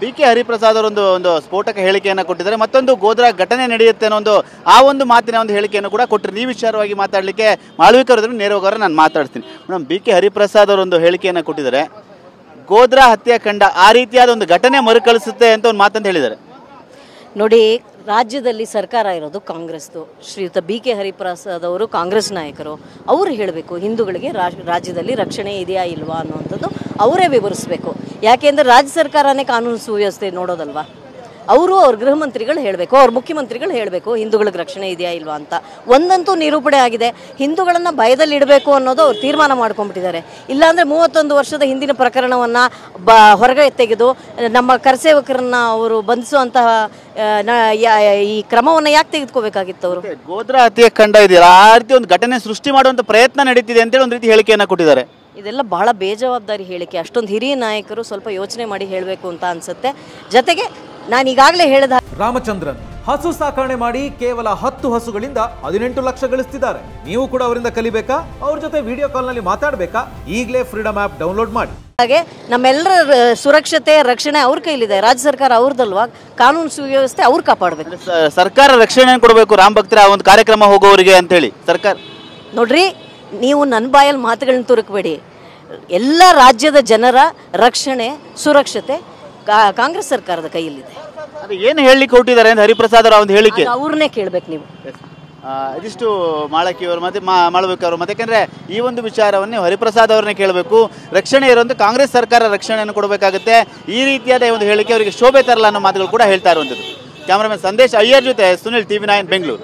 BK. Hariprasad ಅವರೊಂದು ಒಂದು ಸ್ಫೋಟಕ ಹೇಳಿಕೆಯನ್ನು ಕೊಟ್ಟಿದ್ದಾರೆ. ಮತ್ತೊಂದು ಗೋಧ್ರಾ ಘಟನೆ ನಡೆಯುತ್ತೆ ಅನ್ನೋ ಒಂದು ಮಾತಿನ ಒಂದು ಹೇಳಿಕೆಯನ್ನು ಕೂಡ ಕೊಟ್ಟರು. ಈ ವಿಚಾರವಾಗಿ ಮಾತಾಡಲಿಕ್ಕೆ ಮಾಳವಿಕಾ ಅವರನ್ನು ನೇರವಾಗಿ ಅವರ ನಾನು ಮಾತಾಡ್ತೀನಿ. Madam, BK. ಹರಿಪ್ರಸಾದ್ ಅವರೊಂದು ಹೇಳಿಕೆಯನ್ನು ಕೊಟ್ಟಿದ್ದಾರೆ. ಗೋಧ್ರಾ ಹತ್ಯಾಕಾಂಡ ಆ ರೀತಿಯಾದ ಒಂದು ಘಟನೆ ಮರುಕಳಿಸುತ್ತೆ ಅಂತ ಒಂದು ಮಾತಂತ ಹೇಳಿದ್ದಾರೆ. ನೋಡಿ, ರಾಜ್ಯದಲ್ಲಿ ಸರ್ಕಾರ ಇರೋದು ಕಾಂಗ್ರೆಸ್ದು. ಶ್ರೀಯುತ ಬಿ.ಕೆ. ಹರಿಪ್ರಸಾದ್ ಅವರು ಕಾಂಗ್ರೆಸ್ ನಾಯಕರು. ಅವರು ಹೇಳಬೇಕು ಹಿಂದೂಗಳಿಗೆ ರಾಜ್ಯದಲ್ಲಿ ರಕ್ಷಣೆ ಇದೆಯಾ ಇಲ್ವಾ ಅನ್ನುವಂಥದ್ದು ಅವರೇ ವಿವರಿಸಬೇಕು. ಯಾಕೆಂದರೆ ರಾಜ್ಯ ಸರ್ಕಾರನೇ ಕಾನೂನು ಸುವ್ಯವಸ್ಥೆ ನೋಡೋದಲ್ವಾ. ಅವರು ಅವ್ರ ಗೃಹ ಮಂತ್ರಿಗಳು ಹೇಳಬೇಕು, ಅವ್ರ ಮುಖ್ಯಮಂತ್ರಿಗಳು ಹೇಳಬೇಕು ಹಿಂದೂಗಳಿಗೆ ರಕ್ಷಣೆ ಇದೆಯಾ ಇಲ್ವಾ ಅಂತ. ಒಂದಂತೂ ನಿರೂಪಣೆ ಆಗಿದೆ, ಹಿಂದೂಗಳನ್ನು ಭಯದಲ್ಲಿ ಇಡಬೇಕು ಅನ್ನೋದು ಅವ್ರು ತೀರ್ಮಾನ ಮಾಡ್ಕೊಂಡ್ಬಿಟ್ಟಿದ್ದಾರೆ. ಇಲ್ಲಾಂದರೆ 31 ವರ್ಷದ ಹಿಂದಿನ ಪ್ರಕರಣವನ್ನು ಹೊರಗೆ ತೆಗೆದು ನಮ್ಮ ಕರಸೇವಕರನ್ನ ಅವರು ಬಂಧಿಸುವಂತಹ ಈ ಕ್ರಮವನ್ನು ಯಾಕೆ ತೆಗೆದುಕೋಬೇಕಾಗಿತ್ತು ಅವರು? ಗೋಧ್ರಾ ಹತ್ಯಾಕಾಂಡ ಇದೆಯಲ್ಲ, ಆ ರೀತಿ ಒಂದು ಘಟನೆ ಸೃಷ್ಟಿ ಮಾಡುವಂಥ ಪ್ರಯತ್ನ ನಡೀತಿದೆ ಅಂತೇಳಿ ಒಂದು ರೀತಿ ಹೇಳಿಕೆಯನ್ನು ಕೊಟ್ಟಿದ್ದಾರೆ. ಇದೆಲ್ಲ ಬಹಳ ಬೇಜವಾಬ್ದಾರಿ ಹೇಳಿಕೆ. ಅಷ್ಟೊಂದು ಹಿರಿಯ ನಾಯಕರು ಸ್ವಲ್ಪ ಯೋಚನೆ ಮಾಡಿ ಹೇಳಬೇಕು ಅಂತ ಅನ್ಸುತ್ತೆ. ಜೊತೆಗೆ ನಾನು ಈಗಾಗಲೇ ಹೇಳಿದ ರಾಮಚಂದ್ರನ್ ಹಸು ಸಾಕಣೆ ಮಾಡಿ ಕೇವಲ 10 ಹಸುಗಳಿಂದ 18 ಲಕ್ಷ ಗಳಿಸ್ತಿದ್ದಾರೆ. ನೀವು ಕೂಡ ಅವರಿಂದ ಕಲಿಬೇಕಾ? ಅವ್ರ ಜೊತೆ ವಿಡಿಯೋ ಕಾಲ್ ನಲ್ಲಿ ಮಾತಾಡಬೇಕಾ? ಈಗಲೇ ಫ್ರೀಡಮ್ ಆಪ್ ಡೌನ್ಲೋಡ್ ಮಾಡಿ. ಹಾಗೆ ನಮ್ಮೆಲ್ಲರ ಸುರಕ್ಷತೆ ರಕ್ಷಣೆ ಅವ್ರ ಕೈಲಿದೆ. ರಾಜ್ಯ ಸರ್ಕಾರ ಅವ್ರದಲ್ವಾ, ಕಾನೂನು ಸುವ್ಯವಸ್ಥೆ ಅವ್ರು ಕಾಪಾಡಬೇಕು. ಸರ್ಕಾರ ರಕ್ಷಣೆ ಕೊಡಬೇಕು ರಾಮ ಭಕ್ತರ ಆ ಒಂದು ಕಾರ್ಯಕ್ರಮ ಹೋಗೋರಿಗೆ ಅಂತ ಹೇಳಿ ಸರ್ಕಾರ. ನೋಡ್ರಿ, ನೀವು ನನ್ನ ಬಾಯಲ್ಲಿ ಮಾತುಗಳನ್ನ ತುರುಕಬೇಡಿ. ಎಲ್ಲ ರಾಜ್ಯದ ಜನರ ರಕ್ಷಣೆ ಸುರಕ್ಷತೆ ಕಾಂಗ್ರೆಸ್ ಸರ್ಕಾರದ ಕೈಯಲ್ಲಿದೆ. ಅದು ಏನು ಹೇಳಲಿಕ್ಕೆ ಹೊರಟಿದ್ದಾರೆ ಅಂತ ಹರಿಪ್ರಸಾದ್ ಅವರ ಒಂದು ಹೇಳಿಕೆ ಅವ್ರನ್ನೇ ಕೇಳಬೇಕು ನೀವು. ಇದಿಷ್ಟು ಮಾಳಕಿಯವರು ಮತ್ತೆ ಮಾಳವಿಕಾ ಅವರು. ಮತ್ತೆ ಯಾಕೆಂದ್ರೆ ಈ ಒಂದು ವಿಚಾರವನ್ನು ಹರಿಪ್ರಸಾದ್ ಅವ್ರನ್ನೇ ಕೇಳಬೇಕು. ರಕ್ಷಣೆ ಇರುವಂತ ಕಾಂಗ್ರೆಸ್ ಸರ್ಕಾರ ರಕ್ಷಣೆಯನ್ನು ಕೊಡಬೇಕಾಗುತ್ತೆ. ಈ ರೀತಿಯಾದ ಒಂದು ಹೇಳಿಕೆ ಅವರಿಗೆ ಶೋಭೆ ತರಲ್ಲ ಅನ್ನೋ ಮಾತುಗಳು ಕೂಡ ಹೇಳ್ತಾ ಇರುವಂಥದ್ದು. ಕ್ಯಾಮರಾಮನ್ ಸಂದೇಶ್ ಅಯ್ಯರ್ ಜೊತೆ ಸುನಿಲ್, TV9 ಬೆಂಗಳೂರು.